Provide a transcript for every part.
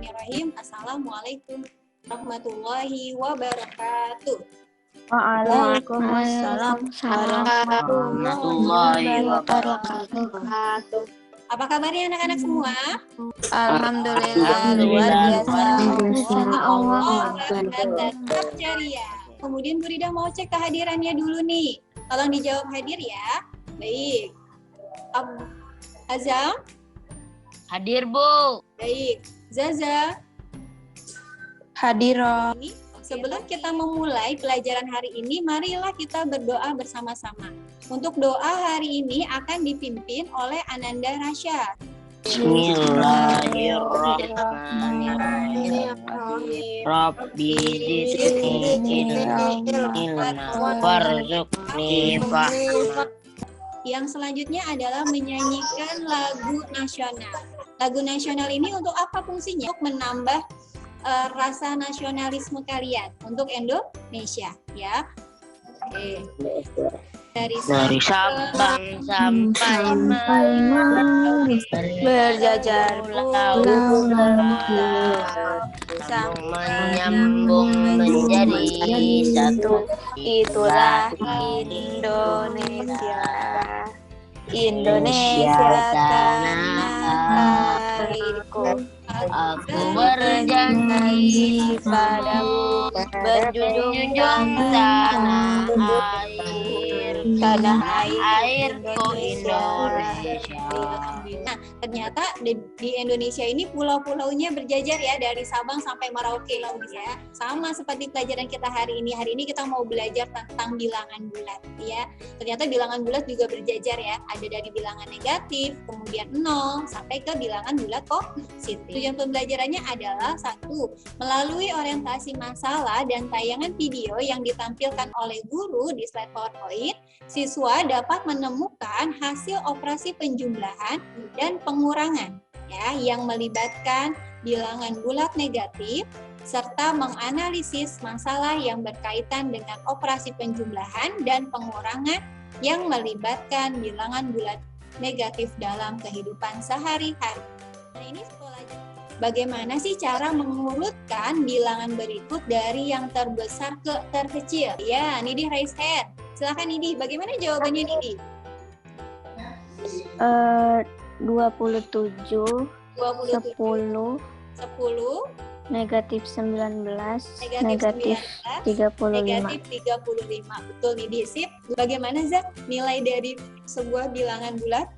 Bismillahirrahmanirrahim. Assalamualaikum warahmatullahi wabarakatuh. Waalaikumsalam warahmatullahi wabarakatuh. Apa kabarnya anak-anak semua? Alhamdulillah luar biasa. Kemudian Bu Rida mau cek kehadirannya dulu nih. Tolong dijawab hadir ya. Baik. Azam? Hadir, Bu. Baik. Zaza? Hadir. Sebelum kita memulai pelajaran hari ini, marilah kita berdoa bersama-sama. Untuk doa hari ini akan dipimpin oleh Ananda Rasyad. Bismillahirrahmanirrahim. Rabbi zidni ilma warzuqni fahma. Yang selanjutnya adalah menyanyikan lagu nasional. Lagu nasional ini untuk apa fungsinya? Untuk menambah rasa nasionalisme kalian untuk Indonesia, ya. Oke. Dari Sabang sampai Merauke berjajar pulau menyambung menjadi satu. Itulah Indonesia. Indonesia tanah airku. Aku berjanji padamu berjunjung tanah airku Indonesia. Nah, ternyata di Indonesia ini pulau-pulaunya berjajar ya, dari Sabang sampai Merauke ya. Sama seperti pelajaran kita hari ini. Hari ini kita mau belajar tentang bilangan bulat ya. Ternyata bilangan bulat juga berjajar ya. Ada dari bilangan negatif, kemudian 0 sampai ke bilangan bulat positif. Tujuan pembelajarannya adalah 1. Melalui orientasi masalah dan tayangan video yang ditampilkan oleh guru di slide PowerPoint, siswa dapat menemukan hasil operasi penjumlahan dan pengurangan ya yang melibatkan bilangan bulat negatif serta menganalisis masalah yang berkaitan dengan operasi penjumlahan dan pengurangan yang melibatkan bilangan bulat negatif dalam kehidupan sehari-hari. Nah, ini bagaimana sih cara mengurutkan bilangan berikut dari yang terbesar ke terkecil? Ya, Nidih raise hand. Silakan Nidih, bagaimana jawabannya Nidih? 27, 10, negatif 19, negatif 35. Negatif 35. Betul Nidih, sip. Bagaimana Zak nilai dari sebuah bilangan bulat?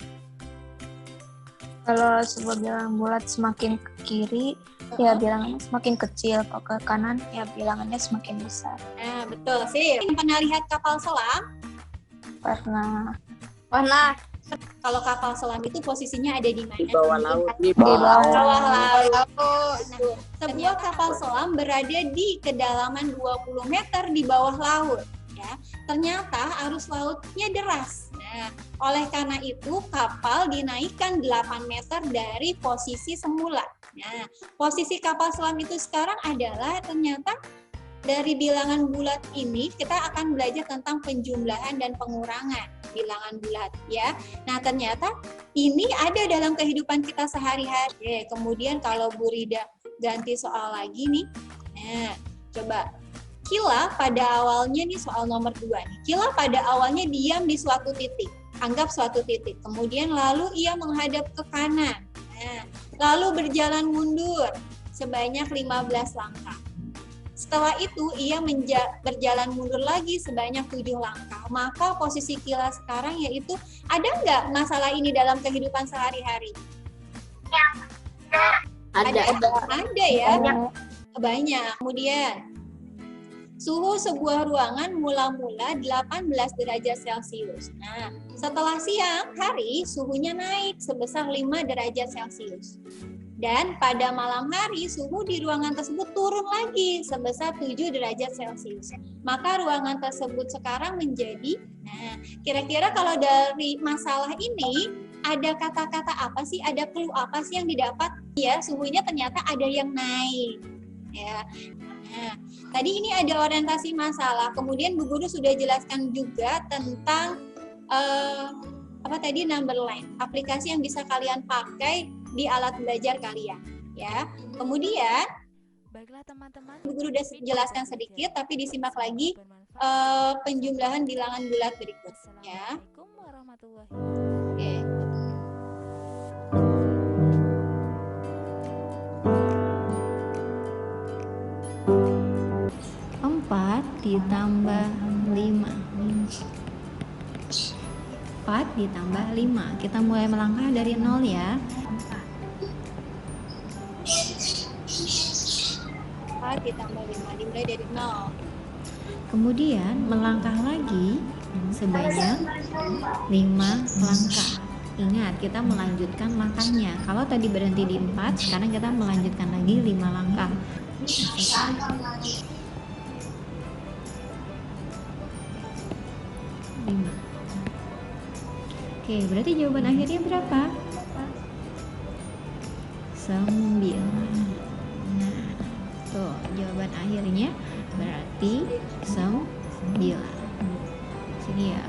Kalau sebuah bilangan bulat semakin ke kiri, ya bilangannya semakin kecil. Kalau ke kanan, ya bilangannya semakin besar. Nah, betul sih. Pernah lihat kapal selam? Pernah. Kalau kapal selam itu posisinya ada di mana? Di bawah laut. Di bawah laut. Nah, sebuah kapal selam berada di kedalaman 20 meter di bawah laut. Ya, ternyata arus lautnya deras. Nah, oleh karena itu kapal dinaikkan 8 meter dari posisi semula. Nah, posisi kapal selam itu sekarang adalah ternyata dari bilangan bulat ini kita akan belajar tentang penjumlahan dan pengurangan bilangan bulat ya. Nah, ternyata ini ada dalam kehidupan kita sehari-hari. Kemudian kalau Bu Rida ganti soal lagi nih. Nah, coba Kila pada awalnya nih soal nomor 2 nih. Kila pada awalnya diam di suatu titik. Anggap suatu titik. Kemudian lalu ia menghadap ke kanan. Nah, lalu berjalan mundur sebanyak 15 langkah. Setelah itu ia berjalan mundur lagi sebanyak 7 langkah. Maka posisi Kila sekarang yaitu ada nggak masalah ini dalam kehidupan sehari-hari? Ada ya. Banyak. Kemudian suhu sebuah ruangan mula-mula 18 derajat Celcius. Nah, setelah siang hari suhunya naik sebesar 5 derajat Celcius. Dan pada malam hari suhu di ruangan tersebut turun lagi sebesar 7 derajat Celcius. Maka ruangan tersebut sekarang menjadi, nah kira-kira kalau dari masalah ini ada kata-kata apa sih, ada clue apa sih yang didapat? Ya, suhunya ternyata ada yang naik. Ya. Nah, tadi ini ada orientasi masalah. Kemudian Bu Guru sudah jelaskan juga tentang number line, aplikasi yang bisa kalian pakai di alat belajar kalian. ya. Kemudian Baiklah teman-teman. Bu Guru udah jelaskan sedikit, tapi disimak lagi penjumlahan bilangan bulat berikut ya. Assalamualaikum warahmatullahi Oke. Empat ditambah 5. 4 ditambah 5. Kita mulai melangkah dari 0 ya. 4 ditambah 5, dimulai dari 0. Kemudian melangkah lagi sebanyak 5 langkah. Ingat, kita melanjutkan langkahnya. Kalau tadi berhenti di 4, sekarang kita melanjutkan lagi 5 langkah. 5. Oke, berarti jawaban akhirnya berapa? 9. Nah, tuh jawaban akhirnya berarti 9. Sini ya.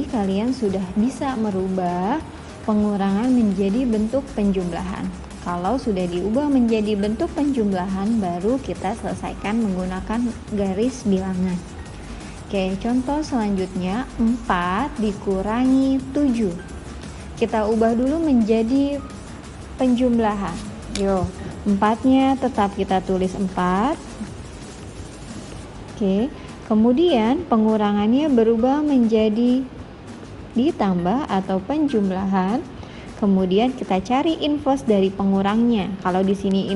Kalian sudah bisa merubah pengurangan menjadi bentuk penjumlahan. Kalau sudah diubah menjadi bentuk penjumlahan, baru kita selesaikan menggunakan garis bilangan. Oke, contoh selanjutnya 4 dikurangi 7. Kita ubah dulu menjadi penjumlahan. Yo, 4-nya tetap kita tulis 4. Oke, kemudian pengurangannya berubah menjadi ditambah atau penjumlahan. Kemudian kita cari inverse dari pengurangnya. Kalau di sini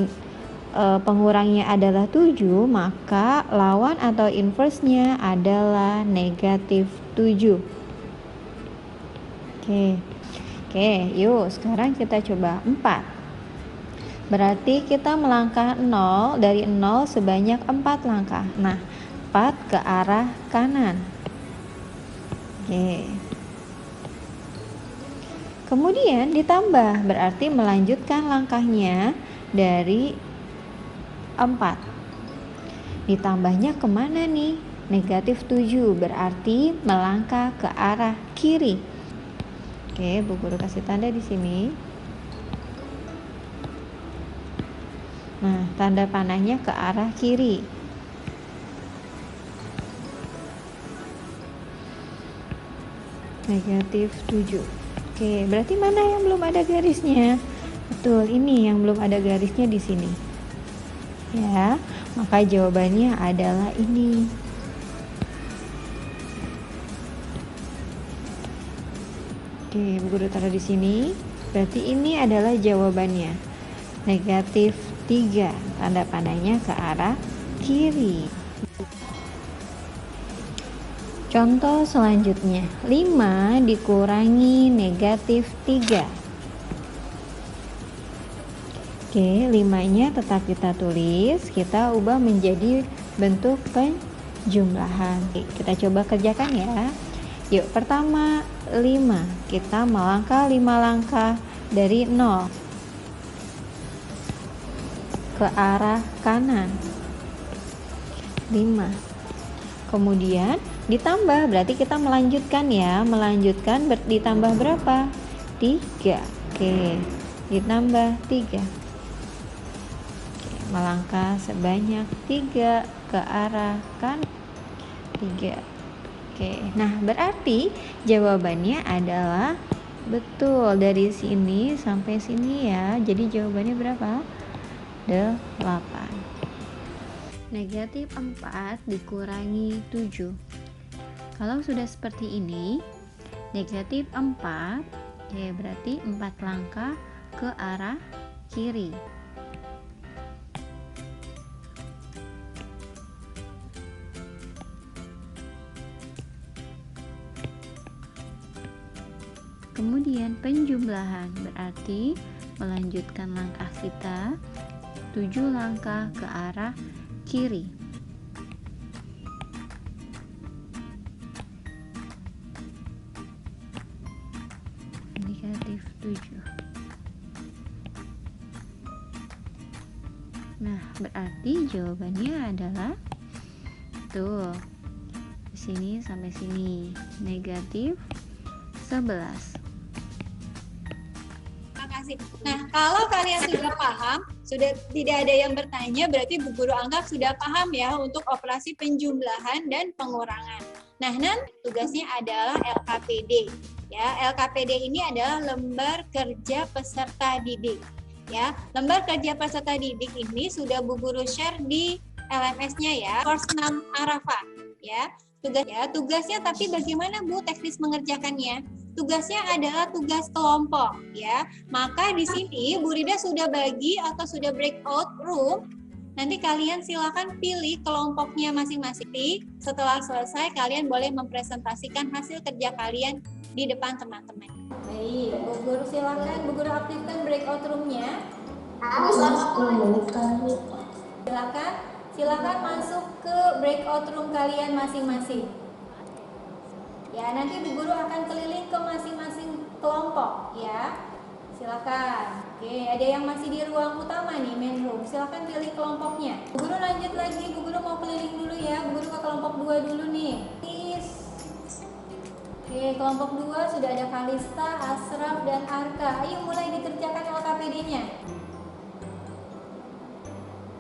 pengurangnya adalah 7, maka lawan atau inverse-nya adalah negatif 7. Oke, yuk sekarang kita coba 4. Berarti kita melangkah 0 dari 0 sebanyak 4 langkah. Nah, 4 ke arah kanan. Oke. Kemudian ditambah, berarti melanjutkan langkahnya dari 4. Ditambahnya kemana nih? Negatif 7, berarti melangkah ke arah kiri. Oke, Bu Guru kasih tanda di sini. Nah, tanda panahnya ke arah kiri. Negatif 7. Oke, berarti mana yang belum ada garisnya? Betul, ini yang belum ada garisnya di sini. Ya, maka jawabannya adalah ini. Oke, Bu Guru taruh di sini. Berarti ini adalah jawabannya. Negatif 3, tanda panahnya ke arah kiri. Contoh selanjutnya, 5 dikurangi negatif 3. Oke, 5-nya tetap kita tulis, kita ubah menjadi bentuk penjumlahan. Kita coba kerjakan ya. Yuk, pertama 5, kita melangkah 5 langkah dari 0 ke arah kanan. 5. Kemudian ditambah, berarti kita melanjutkan ya, ditambah berapa? 3. Oke, ditambah 3. Oke, melangkah sebanyak 3 ke arah kanan. 3. Oke, nah berarti jawabannya adalah betul dari sini sampai sini ya. Jadi jawabannya berapa? 8. Negatif 4 dikurangi 7. Kalau sudah seperti ini, negatif 4, ya berarti 4 langkah ke arah kiri. Kemudian penjumlahan, berarti melanjutkan langkah kita 7 langkah ke arah kiri. Negatif 7. Nah, berarti jawabannya adalah tuh di sini sampai sini negatif 11. Makasih. Nah, kalau kalian sudah paham, sudah tidak ada yang bertanya, berarti Bu Guru anggap sudah paham ya untuk operasi penjumlahan dan pengurangan. Nah, nanti tugasnya adalah LKPD. Ya, LKPD ini adalah lembar kerja peserta didik. Ya, lembar kerja peserta didik ini sudah Bu Guru share di LMS-nya ya, course 6 Arafah. Ya, tugasnya tapi bagaimana Bu teknis mengerjakannya? Tugasnya adalah tugas kelompok ya. Maka di sini Bu Rida sudah bagi atau sudah breakout room. Nanti kalian silakan pilih kelompoknya masing-masing. Setelah selesai kalian boleh mempresentasikan hasil kerja kalian di depan teman-teman. Baik, Bu Guru silakan Bu Guru aktifkan breakout room-nya. Silakan masuk ke breakout room kalian masing-masing. Ya, nanti Bu Guru akan keliling ke masing-masing kelompok ya. Silakan. Oke, ada yang masih di ruang utama nih, main room. Silakan pilih kelompoknya. Bu Guru lanjut lagi. Bu Guru mau keliling dulu ya. Bu Guru ke kelompok 2 dulu nih. Oke, kelompok 2 sudah ada Kalista, Asraf, dan Arka. Ayo mulai dikerjakan LKPD-nya.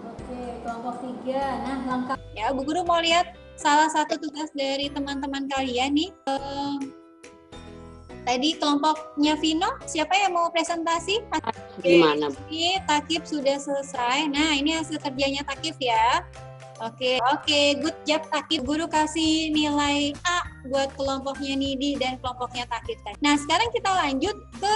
Oke, kelompok 3. Nah, lengkap. Ya, Bu Guru mau lihat salah satu tugas dari teman-teman kalian nih. Tadi kelompoknya Vino, siapa yang mau presentasi? Gimana? Ini Takib sudah selesai. Nah, ini hasil kerjanya Takib ya. Oke, good job Takib. Guru kasih nilai A buat kelompoknya Nidi dan kelompoknya Takib. Nah, sekarang kita lanjut ke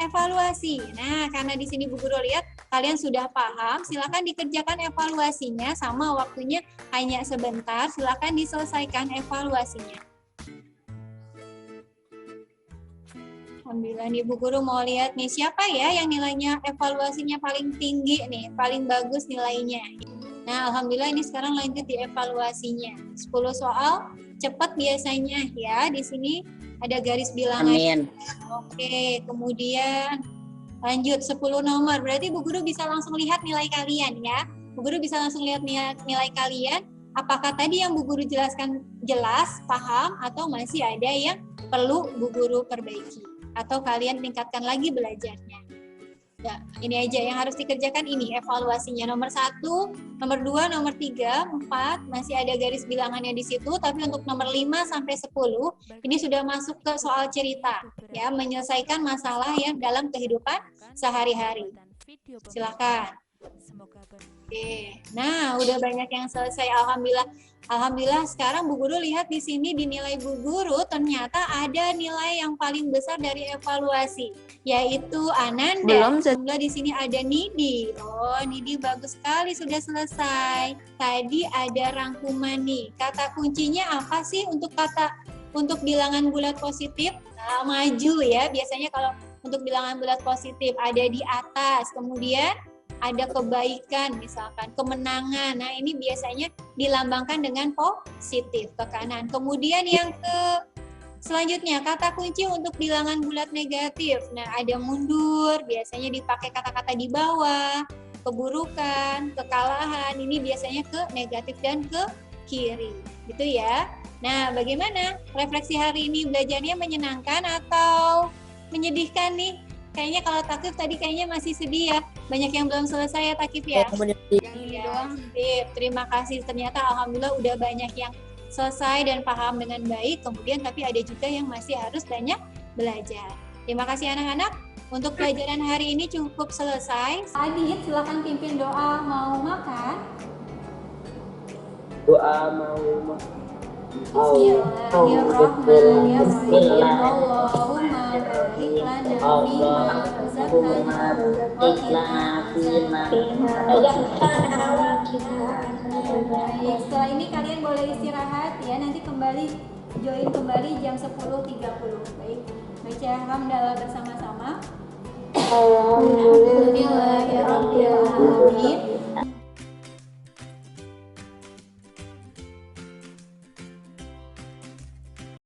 evaluasi. Nah, karena di sini Bu Guru lihat kalian sudah paham, silakan dikerjakan evaluasinya sama waktunya hanya sebentar. Silakan diselesaikan evaluasinya. Alhamdulillah nih Bu Guru mau lihat nih siapa ya yang nilainya evaluasinya paling tinggi nih, paling bagus nilainya. Nah, alhamdulillah ini sekarang lanjut di evaluasinya. 10 soal cepat biasanya ya. Di sini ada garis bilangan. Amin. Oke, kemudian lanjut 10 nomor. Berarti Bu Guru bisa langsung lihat nilai kalian ya. Bu Guru bisa langsung lihat nilai kalian. Apakah tadi yang Bu Guru jelaskan jelas, paham, atau masih ada yang perlu Bu Guru perbaiki? Atau kalian tingkatkan lagi belajarnya. Ya, ini aja yang harus dikerjakan ini evaluasinya. Nomor 1, nomor 2, nomor 3, 4 masih ada garis bilangannya di situ, tapi untuk nomor 5 sampai 10 ini sudah masuk ke soal cerita ya, menyelesaikan masalah yang dalam kehidupan sehari-hari. Silakan. Oke. Nah, udah banyak yang selesai, alhamdulillah. Alhamdulillah sekarang Bu Guru lihat di sini di nilai Bu Guru ternyata ada nilai yang paling besar dari evaluasi, yaitu Ananda. Belum di sini ada Nidi. Oh, Nidi bagus sekali sudah selesai. Tadi ada rangkuman nih. Kata kuncinya apa sih untuk bilangan bulat positif? Nah, maju ya. Biasanya kalau untuk bilangan bulat positif ada di atas, kemudian ada kebaikan misalkan, kemenangan. Nah, ini biasanya dilambangkan dengan positif ke kanan. Kemudian yang selanjutnya kata kunci untuk bilangan bulat negatif. Nah, ada mundur, biasanya dipakai kata-kata di bawah, keburukan, kekalahan. Ini biasanya ke negatif dan ke kiri. Gitu ya. Nah, bagaimana? Refleksi hari ini belajarnya menyenangkan atau menyedihkan nih? Kayaknya kalau Takif tadi kayaknya masih sedih ya. Banyak yang belum selesai ya Takif ya. Ya, terima kasih. Ternyata alhamdulillah udah banyak yang selesai dan paham dengan baik. Kemudian tapi ada juga yang masih harus banyak belajar. Terima kasih anak-anak. Untuk pelajaran hari ini cukup selesai. Adit, silakan pimpin doa mau makan. Doa mau makan. Bismillahirrahmanirrahim. Allahumma barik lana fima razaqtana. Setelah ini kalian boleh istirahat ya. Nanti join kembali jam 10.30. Baik. Baca hamdalah bersama-sama. Alhamdulillahirabbil alamin.